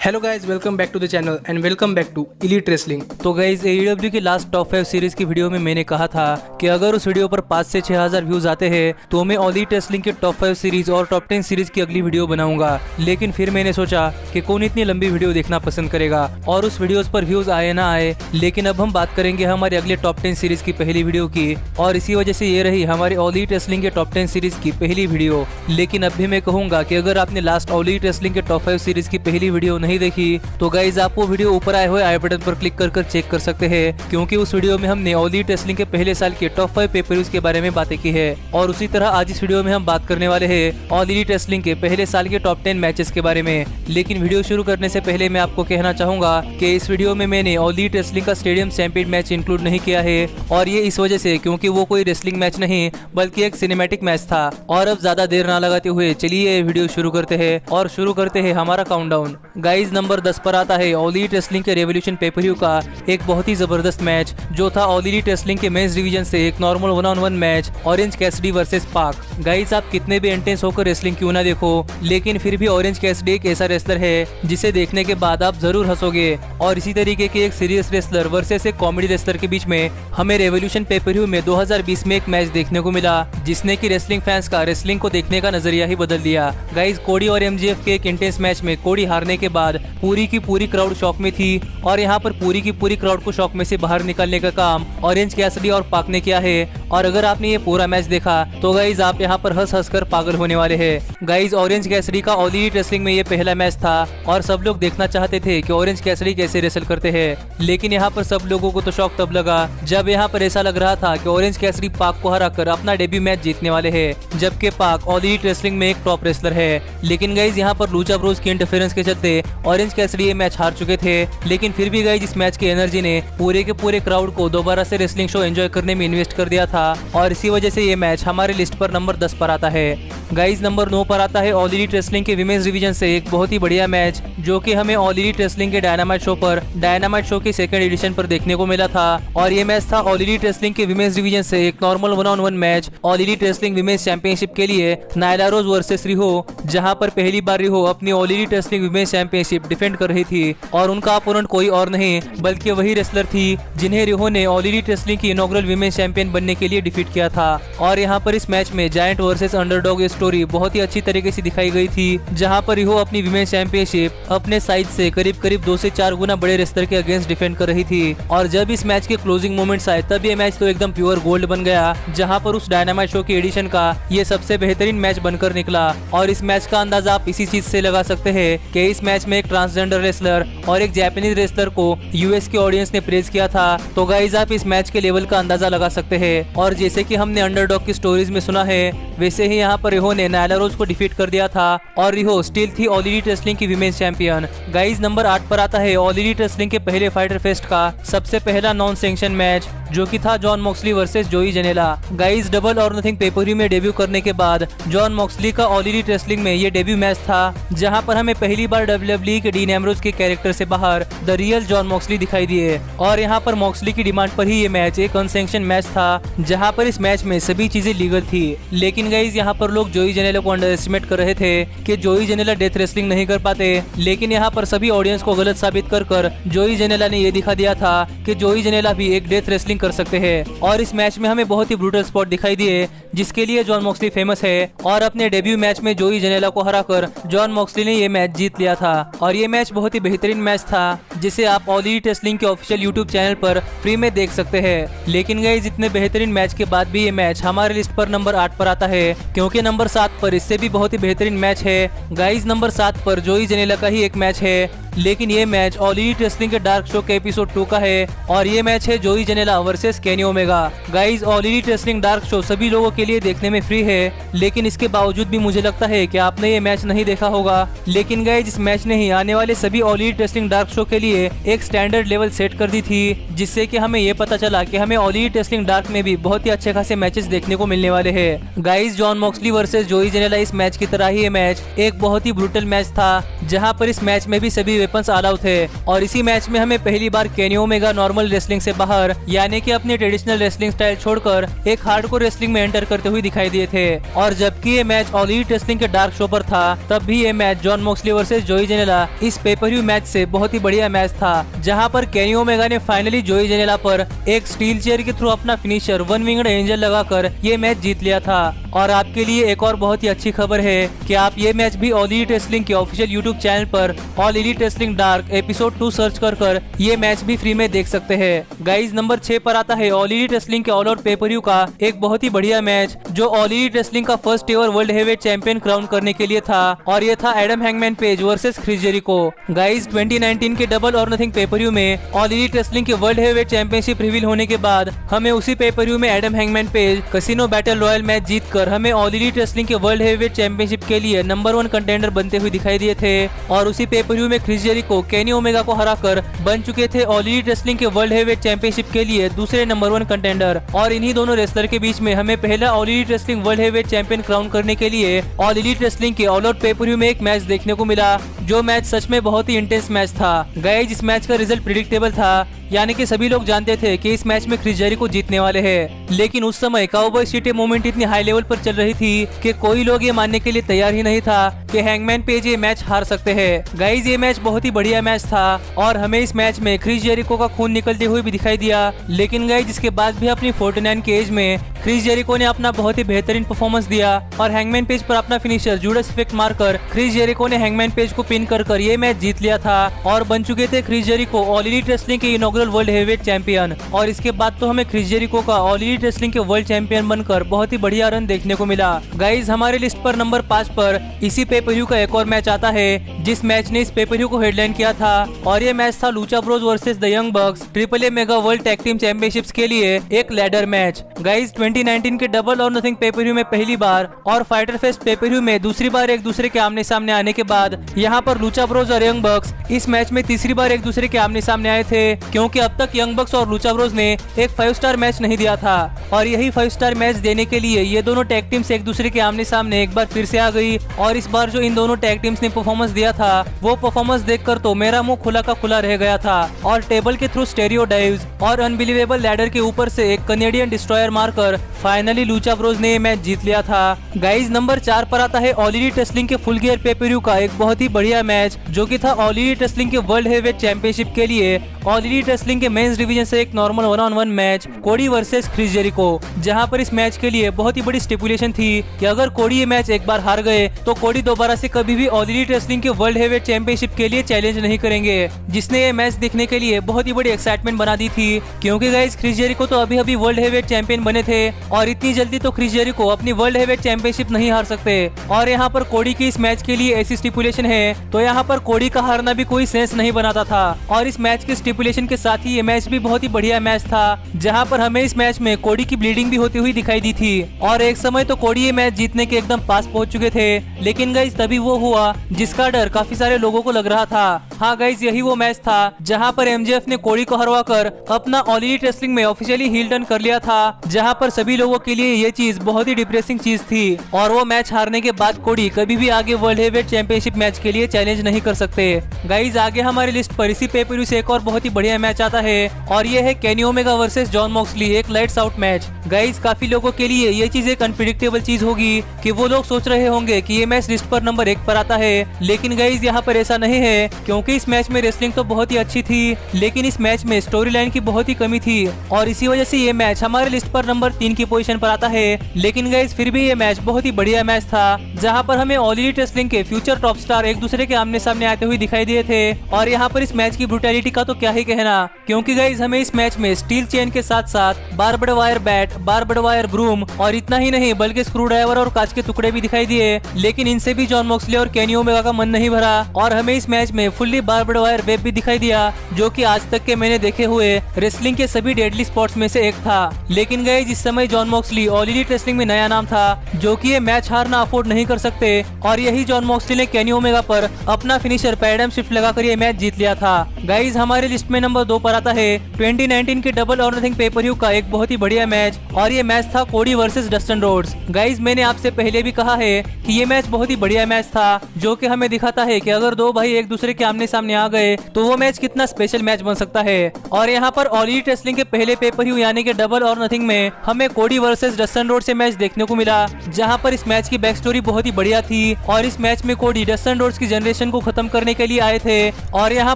Hello guys, welcome back to the channel and welcome back to Elite Wrestling. तो guys AEW की last top 5 series की video में मैंने कहा था कि अगर उस वीडियो पर 5 से 6 हजार व्यूज आते हैं तो मैं एलीट रेसलिंग की टॉप 5 सीरीज और टॉप 10 सीरीज की अगली वीडियो बनाऊंगा। लेकिन फिर मैंने सोचा कि कौन इतनी लंबी वीडियो देखना पसंद करेगा और उस वीडियोस पर व्यूज आए ना आए। लेकिन अब हम बात करेंगे हमारे अगले टॉप 10 सीरीज की पहली वीडियो की, और इसी वजह से ये रही हमारे एलीट रेसलिंग के टॉप 10 सीरीज की पहली वीडियो। लेकिन अब भी मैं कहूंगा कि अगर आपने लास्ट एलीट रेसलिंग के टॉप 5 सीरीज की पहली वीडियो नहीं देखी तो गाइज आप वो वीडियो ऊपर आए हुए आई बटन पर क्लिक कर चेक कर सकते हैं, क्योंकि उस वीडियो में हमने एलीट रेसलिंग के पहले साल के टॉप 5 पेपर के बारे में बातें की है। और उसी तरह आज इस वीडियो में हम बात करने वाले हैं एलीट रेसलिंग के पहले साल के टॉप 10 मैचेस के बारे में। लेकिन वीडियो शुरू करने से पहले मैं आपको कहना चाहूंगा कि इस वीडियो में मैंने एलीट रेसलिंग का स्टेडियम चैंपियन मैच इंक्लूड नहीं किया है, और ये इस वजह से क्योंकि वो कोई रेसलिंग मैच नहीं बल्कि एक सिनेमैटिक मैच था। और अब ज्यादा देर ना लगाते हुए चलिए ये वीडियो शुरू करते हैं और शुरू करते हैं हमारा काउंटडाउन। गाइज नंबर 10 पर आता है एलीट रेसलिंग के रेवोल्यूशन पेपर का एक बहुत ही जबरदस्त मैच, जो था एलीट रेसलिंग के मेंस डिवीजन से एक normal 1-on-1 match, orange Cassidy versus पाक। गाइस आप कितने भी इंटेंस होकर रेसलिंग क्यों ना देखो, लेकिन फिर भी ऑरेंज कैसिडी एक ऐसा रेसलर है जिसे देखने के बाद आप जरूर हंसोगे। और इसी तरीके के एक सीरियस रेसलर वर्सेस एक कॉमेडी रेसलर के बीच में हमें रेवोल्यूशन पेपर में 2020 में एक मैच देखने को मिला, जिसने की रेसलिंग फैंस का रेसलिंग को देखने का नजरिया ही बदल दिया। गाइस कोडी और MJF के एक इंटेंस मैच में कोडी हारने के बाद पूरी की पूरी क्राउड शॉक में थी, और यहाँ पर पूरी की पूरी क्राउड को शॉक में से बाहर निकालने का काम ऑरेंज कैसिडी और पाक ने किया है। और अगर आपने ये पूरा मैच देखा तो गाइज आप यहाँ पर हंस कर पागल होने वाले हैं। गाइज ऑरेंज कैसिडी का एलीट रेसलिंग में ये पहला मैच था, और सब लोग देखना चाहते थे कि ऑरेंज कैसिडी कैसे रेसल करते हैं। लेकिन यहाँ पर सब लोगों को तो शॉक तब लगा जब यहाँ पर ऐसा लग रहा था कि ऑरेंज कैसिडी पाक को हराकर अपना डेब्यू मैच जीतने वाले हैं, जबकि पाक एलीट रेसलिंग में एक टॉप रेसलर है। लेकिन गाइज यहाँ पर लूचा ब्रोस की इंटरफेरेंस के चलते ऑरेंज कैसिडी ये मैच हार चुके थे। लेकिन फिर भी गाइज इस मैच की एनर्जी ने पूरे के पूरे क्राउड को दोबारा से रेसलिंग शो एंजॉय करने में इन्वेस्ट कर दिया था, और इसी वजह से ये मैच हमारे लिस्ट पर नंबर 10 पर आता है। गाइज नंबर 9 पर आता है एलीट रेसलिंग के विमेंस डिवीजन से एक बहुत ही बढ़िया मैच, जो कि हमें एलीट रेसलिंग के डायनामाइट शो पर डायनामाइट शो के सेकंड एडिशन पर देखने को मिला था। और ये मैच था एलीट रेसलिंग के विमेंस डिवीजन से एक normal 1-on-1 match elite wrestling women's championship के लिए नायला रोज वर्सेस रिहो, जहां पर पहली बार रिहो अपनी elite wrestling women's championship defend कर रही थी, और उनका अपोनेंट कोई और नहीं बल्कि वही रेसलर थी जिन्हें रिहो ने एलीट रेसलिंग की इनॉग्रल विमेंस चैंपियन बनने के लिए डिफीट किया था। और यहाँ पर इस मैच में जायंट वर्सेस अंडरडॉग स्टोरी बहुत ही अच्छी तरीके से दिखाई गई थी, जहाँ पर रिहो अपनी विमेंस चैंपियनशिप अपने साइड से करीब 2 से 4 गुना बड़े रेसलर के अगेंस्ट डिफेंड कर रही थी। और जब इस मैच के क्लोजिंग मोमेंट्स आए तब ये मैच तो एकदम प्योर गोल्ड बन गया, जहाँ पर उस डायनामाइट शो की एडिशन का ये सबसे बेहतरीन मैच बनकर निकला। और इस मैच का अंदाजा आप इसी चीज से लगा सकते हैं कि इस मैच में एक ट्रांसजेंडर रेसलर और एक जापानीज रेसलर को यूएस के ऑडियंस ने प्रेज किया था। तो गाइज आप इस मैच के लेवल का अंदाजा लगा सकते हैं। और जैसे कि हमने अंडरडॉग की स्टोरीज में सुना है, वैसे ही यहाँ पर रिहो ने नायला रोज को डिफीट कर दिया था, और रिहो स्टिल थी एलीट रेसलिंग की विमेंस चैंपियन। गाइज नंबर 8 पर आता है एलीट रेसलिंग के पहले फाइटर फेस्ट का सबसे पहला नॉन सैंक्शन मैच, जो कि था जॉन मॉक्सली वर्सेस जोई जेनेला। Guys double or Nothing paper में डेब्यू करने के बाद जॉन मॉक्सली का एलीट रेसलिंग में ये डेब्यू मैच था, जहां पर हमें पहली बार WWE के डीन एम्ब्रोज के कैरेक्टर से बाहर द रियल जॉन मॉक्सली दिखाई दिए। और यहाँ पर मॉक्सली की डिमांड पर ही ये मैच एक अनसैंक्शन मैच था, जहाँ पर इस मैच में सभी चीजें लीगल थी। लेकिन गाइज यहाँ पर लोग जोई जेनेला को अंडर एस्टिमेट कर रहे थे कि जोई जेनेला डेथ रेसलिंग नहीं कर पाते। लेकिन यहाँ पर सभी ऑडियंस को गलत साबित कर जोई जेनेला ने ये दिखा दिया था कि जोई जेनेला भी एक डेथ रेसलिंग कर सकते हैं। और इस मैच में हमें बहुत ही ब्रूटल स्पॉट दिखाई दिए, जिसके लिए जॉन मॉक्सली फेमस है। और अपने डेब्यू मैच में जोई जेनेला को हराकर जॉन मॉक्सली ने ये मैच जीत लिया था। और ये मैच बहुत ही बेहतरीन मैच था, जिसे आप एलीट रेसलिंग के ऑफिशियल यूट्यूब चैनल पर फ्री में देख सकते हैं। लेकिन गाइस इतने बेहतरीन मैच के बाद भी ये मैच हमारे लिस्ट पर नंबर 8 पर आता है, क्योंकि नंबर 7 पर इससे भी बहुत ही बेहतरीन मैच है। गाइस नंबर 7 पर जोई जेनेला का ही एक मैच है, लेकिन ये मैच एलीट रेसलिंग के डार्क शो के एपिसोड 2 का है, और ये मैच है Joey Janela versus Kenny Omega. Guys elite wrestling dark show सभी लोगों के लिए देखने में फ्री है, लेकिन इसके बावजूद भी मुझे लगता है कि आपने ये मैच नहीं देखा होगा। लेकिन गाइस इस मैच ने ही आने वाले सभी एलीट रेसलिंग डार्क शो के लिए एक स्टैंडर्ड लेवल सेट कर दी थी, जिससे कि हमें ये पता चला कि हमें एलीट रेसलिंग डार्क में भी बहुत ही अच्छे खासे मैचेस देखने को मिलने वाले हैं। गाइस जॉन मॉक्सली वर्सेस जोई जेनेला इस मैच की तरह ही ये मैच एक बहुत ही ब्रूटल मैच था, जहां पर इस मैच में भी सभी वेपन्स ऑल आउट थे। और इसी मैच में हमें पहली बार केनी ओमेगा नॉर्मल रेसलिंग से बाहर, यानी कि अपनी ट्रेडिशनल रेसलिंग स्टाइल छोड़कर एक हार्डकोर रेसलिंग में एंटर करते हुए दिखाई दिए थे। और जबकि ये मैच एलीट रेसलिंग के डार्क शो पर था, तब भी ये मैच जॉन मॉक्सली वर्सेस जोई जेनेला इस पेपर व्यू मैच से बहुत ही बढ़िया मैच था, जहां पर केनी ओमेगा ने फाइनली जोई जेनेला पर एक स्टील चेयर के थ्रू अपना फिनिशर वन विंग्ड एंजल लगाकर ये मैच जीत लिया था। और आपके लिए एक और बहुत ही अच्छी खबर है कि आप ये मैच भी ऑल एलीट रेसलिंग के ऑफिशियल यूट्यूब चैनल पर all Elite wrestling dark episode 2 search कर ये मैच भी फ्री में देख सकते हैं। गाइज नंबर 6 पर आता है ऑल एलीट रेसलिंग के ऑल आउट पेपर व्यू का एक बहुत ही बढ़िया मैच, जो ऑल एलीट रेसलिंग का first ever world heavyweight champion crown करने के लिए था, और ये था Adam Hangman Page versus Chris Jericho. Guys 2019 के Double or Nothing pay per view में ऑल एलीट रेसलिंग के वर्ल्ड हेवीवेट चैंपियनशिप रिवील होने के बाद हमें उसी पेपर व्यू में Adam Hangman page casino battle royal match जीतकर हमें ऑल एलीट रेसलिंग के वर्ल्ड हेवीवेट चैंपियनशिप के लिए नंबर 1 कंटेंडर बनते हुए दिखाई दिए थे। और उसी पेपर व्यू में क्रिस जेरिको केनी ओमेगा को हराकर बन चुके थे ऑल एलीट रेसलिंग के वर्ल्ड हेवीवेट चैंपियनशिप के लिए दूसरे नंबर 1 कंटेंडर। और इन्हीं दोनों रेसलर के बीच में हमें पहला all Elite wrestling world heavyweight champion crown करने के लिए ऑल एलीट रेसलिंग के ऑल आउट पेपर व्यू में एक मैच देखने को मिला, जो मैच सच में बहुत ही इंटेंस मैच था। गाइस इस मैच का रिजल्ट प्रिडिक्टेबल था, यानी कि सभी लोग जानते थे कि इस मैच में क्रिस जेरिको जीतने वाले हैं। लेकिन उस समय काउबॉय सीटे मूवमेंट इतनी हाई लेवल पर चल रही थी कि कोई लोग ये मानने के लिए तैयार ही नहीं था कि हैंगमैन पेज ये मैच हार सकते हैं। गाइस ये मैच बहुत ही बढ़िया मैच था और हमें इस मैच में क्रिस जेरिको का खून निकलते हुए भी दिखाई दिया। लेकिन गाइस इसके बाद भी अपनी 49 के एज में क्रिस जेरिको ने अपना बहुत ही बेहतरीन परफॉर्मेंस दिया और हैंगमैन पेज पर अपना फिनिशर जूडस इफेक्ट मारकर क्रिस जेरिको ने हैंगमैन पेज को पिन कर ये मैच जीत लिया था और बन चुके थे Chris Jericho All Elite wrestling के इनॉग्रल वर्ल्ड हेवीवेट चैंपियन। और इसके बाद तो हमें क्रिस जेरिको का ऑल एलीट रेसलिंग के वर्ल्ड चैंपियन बनकर बहुत ही बढ़िया रन देखने को मिला। गाइज हमारे लिस्ट पर नंबर 5 पर इसी पेपर व्यू का एक और मैच आता है, जिस मैच ने इस पेपर व्यू को हेडलाइन किया था, और ये मैच था Lucha Bros versus the young box triple A mega world tag team championships के लिए एक लैडर मैच। गाइज 2019 के Double or Nothing pay per view में पहली बार और फाइटर फेस्ट पेपर व्यू में दूसरी बार एक दूसरे के आमने सामने आने के बाद यहाँ पर लूचा ब्रोस और यंग बक्स इस मैच में तीसरी बार एक दूसरे के आमने सामने आए थे, क्योंकि अब तक यंग बक्स और लूचा ब्रोस ने एक 5 स्टार मैच नहीं दिया था। और यही 5 स्टार मैच देने के लिए ये दोनों टैग टीम्स एक दूसरे के आमने सामने एक बार फिर से आ गई। और इस बार जो इन दोनों टैग टीम्स ने परफॉर्मेंस दिया था, वो परफॉर्मेंस देखकर तो मेरा मुंह खुला का खुला रह गया था। और टेबल के थ्रू स्टेरियो डाइव्स और अनबिलीवेबल लैडर के ऊपर से एक कनेडियन डिस्ट्रॉयर मारकर फाइनली लूचा ब्रोस ने मैच जीत लिया था। गाइज नंबर 4 पर आता है ऑल एलीट रेसलिंग के फुल गियर पेपर व्यू का एक बहुत ही बढ़िया मैच, जो कि था ऑल एलीट रेसलिंग के वर्ल्ड हेवीवेट चैंपियनशिप के लिए ऑल एलीट रेसलिंग के मेंस डिवीजन से एक नॉर्मल 1-on-1 मैच कोडी वर्सेस क्रिस जेरिको, जहां पर इस मैच के लिए बहुत ही बड़ी स्टिपुलेशन थी कि अगर कोडी ये मैच एक बार हार गए तो कोडी दोबारा से कभी भी ऑल एलीट रेसलिंग के वर्ल्ड हेवीवेट चैंपियनशिप के लिए चैलेंज नहीं करेंगे, जिसने ये मैच देखने के लिए बहुत ही बड़ी एक्साइटमेंट बना दी थी। क्योंकि गाइस क्रिस जेरिको तो अभी अभी वर्ल्ड हेवीवेट चैंपियन बने थे और इतनी जल्दी तो क्रिस जेरिको अपनी वर्ल्ड हेवीवेट चैंपियनशिप नहीं हार सकते। और यहाँ पर कोडी की इस मैच के लिए ऐसी स्टिपुलेशन है, तो यहाँ पर कोडी का हारना भी कोई सेंस नहीं बनाता था। और इस मैच के स्टिपुलेशन के साथ ही ये मैच भी बहुत ही बढ़िया मैच था, जहाँ पर हमें इस मैच में कोडी की ब्लीडिंग भी होती हुई दिखाई दी थी। और एक समय तो कोडी ये मैच जीतने के एकदम पास पहुंच चुके थे, लेकिन गाइस तभी वो हुआ जिसका डर काफी सारे लोगों को लग रहा था। हाँ गाइस यही वो मैच था जहाँ पर एमजेएफ ने कोडी को हरवाकर अपना ऑल एलीट रेसलिंग में ऑफिशियली हील टर्न कर लिया था, जहाँ पर सभी लोगों के लिए ये चीज बहुत ही डिप्रेसिंग चीज थी। और वो मैच हारने के बाद कोडी कभी भी आगे वर्ल्ड हेवीवेट चैंपियनशिप मैच के लिए चैलेंज नहीं कर सकते। गाइस आगे हमारी लिस्ट पर इसी पेपर व्यू से एक और बहुत ही बढ़िया मैच आता है, और ये है Kenny Omega versus John Moxley, एक लाइट्स आउट मैच। गाइस काफी लोगों के लिए ये चीज एक अनप्रिडिक्टेबल चीज होगी कि वो लोग सोच रहे होंगे कि ये मैच लिस्ट पर नंबर 1 पर आता है, लेकिन गाइस यहाँ पर ऐसा नहीं है, क्योंकि इस मैच में रेसलिंग तो बहुत ही अच्छी थी, लेकिन इस मैच में स्टोरी लाइन की बहुत ही कमी थी, और इसी वजह से ये मैच हमारे लिस्ट पर नंबर 3 की पोजीशन पर आता है। लेकिन गाइस फिर भी ये मैच बहुत ही बढ़िया मैच था, जहाँ पर हमें ऑल एलीट रेसलिंग के फ्यूचर टॉप स्टार एक दूसरे के आमने सामने आते हुए दिखाई दिए थे। और यहाँ पर इस मैच की ब्रूटैलिटी का तो क्या ही कहना, क्योंकि गाइस हमें इस मैच में स्टील चेन के साथ साथ बार्बड वायर बैट, बार्बड वायर ब्रूम, और इतना ही नहीं बल्कि स्क्रू ड्राइवर और कांच के टुकड़े भी दिखाई दिए। लेकिन इनसे भी जॉन मॉक्सली और केनी ओमेगा का मन नहीं भरा, और हमें इस मैच में फुल्ली बार्बड वायर वेब भी दिखाई दिया, जो कि आज तक के मैंने देखे हुए रेसलिंग के सभी डेडली स्पॉट्स में से एक था। लेकिन गाइस इस समय John Moxley all Elite wrestling में नया नाम था, जो कि ये मैच हारना अफोर्ड नहीं कर सकते, और यही जॉन मॉक्सली ने केनी ओमेगा पर अपना फिनिशर पैराडाइम शिफ्ट लगाकर ये मैच जीत लिया था। गाइस हमारे लिस्ट में नंबर 2 पर आता है 2019 के Double or Nothing pay per view का एक बहुत ही बढ़िया मैच, और ये मैच था कोडी वर्सेस डस्टिन रोड्स। गाइस मैंने आपसे पहले भी कहा है कि ये मैच बहुत ही बढ़िया मैच था, जो कि हमें दिखाता है कि अगर दो भाई एक दूसरे के आमने सामने आ गए तो वो मैच कितना स्पेशल मैच बन सकता है। और यहाँ पर ऑल एलीट रेसलिंग के पहले पेपर व्यू यानी कि डबल और नथिंग में हमें कोडी वर्सेस डस्टन रोड से मैच देखने को मिला, जहाँ पर इस मैच की बैक स्टोरी बहुत ही बढ़िया थी। और इस मैच में कोडी डस्टन रोड्स की जनरेशन को खत्म करने के लिए आए थे और यहाँ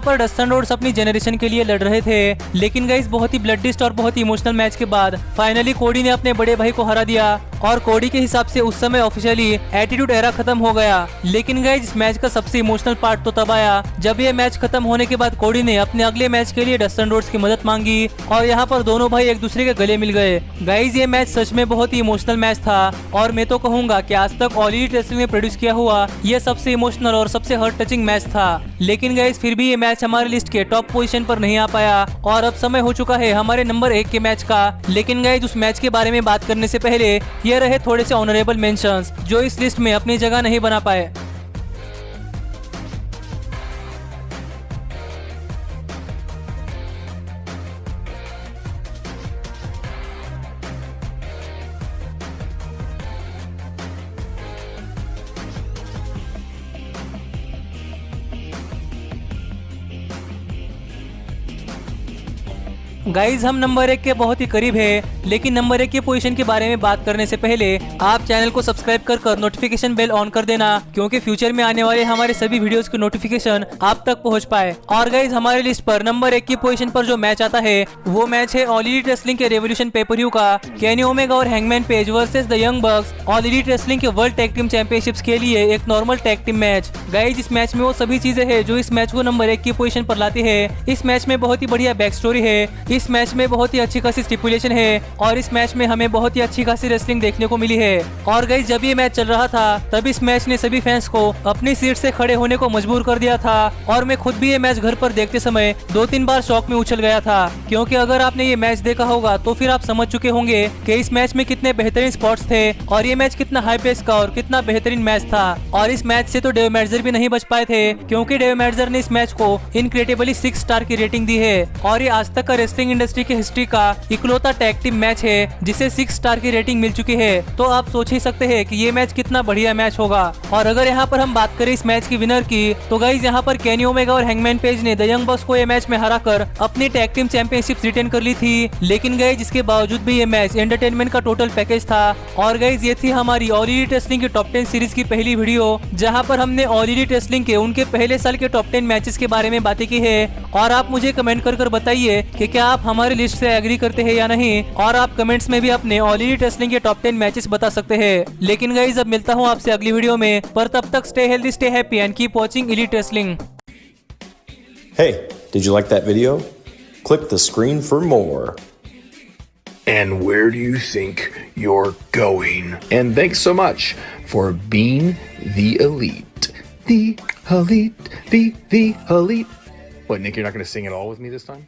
पर डस्टन रोड्स अपनी जनरेशन के लिए लड़ रहे थे। लेकिन गाइस बहुत ही ब्लडिस्ट और बहुत ही इमोशनल मैच के बाद फाइनली कोडी ने अपने बड़े भाई को हरा दिया और कोडी के हिसाब से उस समय ऑफिशियली एटीट्यूड एरा खत्म हो गया। लेकिन गाइस इस मैच का सबसे इमोशनल पार्ट तो तब आया जब ये मैच खत्म होने के बाद कोडी ने अपने अगले मैच के लिए डस्टन रोड्स की मदद मांगी और यहाँ पर दोनों भाई एक दूसरे के गले मिल गए। गाइस ये मैच सच में बहुत ही इमोशनल मैच था और मैं तो कहूंगा कि आज तक ऑल एलीट रेसलिंग ने प्रोड्यूस किया हुआ ये सबसे इमोशनल और सबसे हार्ट टचिंग मैच था। लेकिन गाइस फिर भी ये मैच हमारी लिस्ट के टॉप पोजीशन पर नहीं आ पाया और अब समय हो चुका है हमारे नंबर 1 के मैच का। लेकिन गाइस उस मैच के बारे में बात करने से पहले ये रहे थोड़े से ऑनरेबल मेंशंस जो इस लिस्ट में अपनी जगह नहीं बना पाए। गाइज हम नंबर 1 के बहुत ही करीब है, लेकिन नंबर 1 की पोजीशन के बारे में बात करने से पहले आप चैनल को सब्सक्राइब कर नोटिफिकेशन बेल ऑन कर देना, क्योंकि फ्यूचर में आने वाले हमारे सभी वीडियोस की नोटिफिकेशन आप तक पहुंच पाए। और गाइज हमारे लिस्ट पर नंबर 1 की पोजीशन पर जो मैच आता है वो मैच है ऑल एलीट रेसलिंग के रेवोल्यूशन पेपर-व्यू का केनी ओमेगा और hangman Page versus the young box all Elite wrestling के वर्ल्ड टैग टीम चैंपियनशिप्स के लिए एक normal tag team match. Guys इस मैच में वो सभी चीजें हैं जो इस मैच को नंबर 1 की पोजीशन पर लाती है। इस मैच में बहुत ही बढ़िया बैक स्टोरी है, इस मैच में बहुत ही अच्छी खासी स्टिपुलेशन है और इस मैच में हमें बहुत ही अच्छी खासी रेसलिंग देखने को मिली है। और गाइस जब ये मैच चल रहा था तब इस मैच ने सभी फैंस को अपनी सीट से खड़े होने को मजबूर कर दिया था और मैं खुद भी ये मैच घर पर देखते समय 2-3 बार शॉक में उछल गया था, क्योंकि अगर आपने ये मैच देखा होगा तो फिर आप समझ चुके होंगे कि इस मैच में कितने बेहतरीन स्पॉट्स थे और ये मैच कितना हाई पेस का और कितना बेहतरीन मैच था। और इस मैच से तो डेव मेल्जर भी नहीं बच पाए थे, क्योंकि डेव मेल्जर ने इस मैच को इनक्रेडिबली 6 स्टार की रेटिंग दी है और ये आज तक का रेसलिंग इंडस्ट्री की हिस्ट्री का इकलौता टैग टीम मैच है जिसे 6 स्टार की रेटिंग मिल चुकी है। तो आप सोच ही सकते हैं कि ये मैच कितना बढ़िया मैच होगा। और अगर यहाँ पर हम बात करें इस मैच की विनर की तो गाइस यहाँ पर केनी ओमेगा और हैंगमैन पेज ने द यंग बक्स को ये मैच में हराकर अपनी टैग टीम चैंपियनशिप रिटेन कर ली थी। लेकिन गाइस इसके बावजूद भी ये मैच एंटरटेनमेंट का टोटल पैकेज था। और गाइस ये थी हमारी ऑल एलीट रेसलिंग की टॉप 10 सीरीज की पहली वीडियो, जहाँ पर हमने ऑल एलीट रेसलिंग के उनके पहले साल के टॉप 10 मैचेस के बारे में बातें की है। और आप मुझे कमेंट कर बताइए कि क्या आप हमारी लिस्ट से एग्री करते हैं या नहीं, और आप कमेंट्स में भी अपने ऑल एलीट रेसलिंग के टॉप 10 मैचेस बता सकते हैं। लेकिन गाइस अब मिलता हूँ आपसे अगली वीडियो में, पर तब तक stay healthy, stay happy and keep watching elite wrestling. Hey, did you like that video? Click the screen for more. And where do you think you're going? And thanks so much for being the elite. The elite, the elite. What, Nick, you're not going to sing it all with me this time?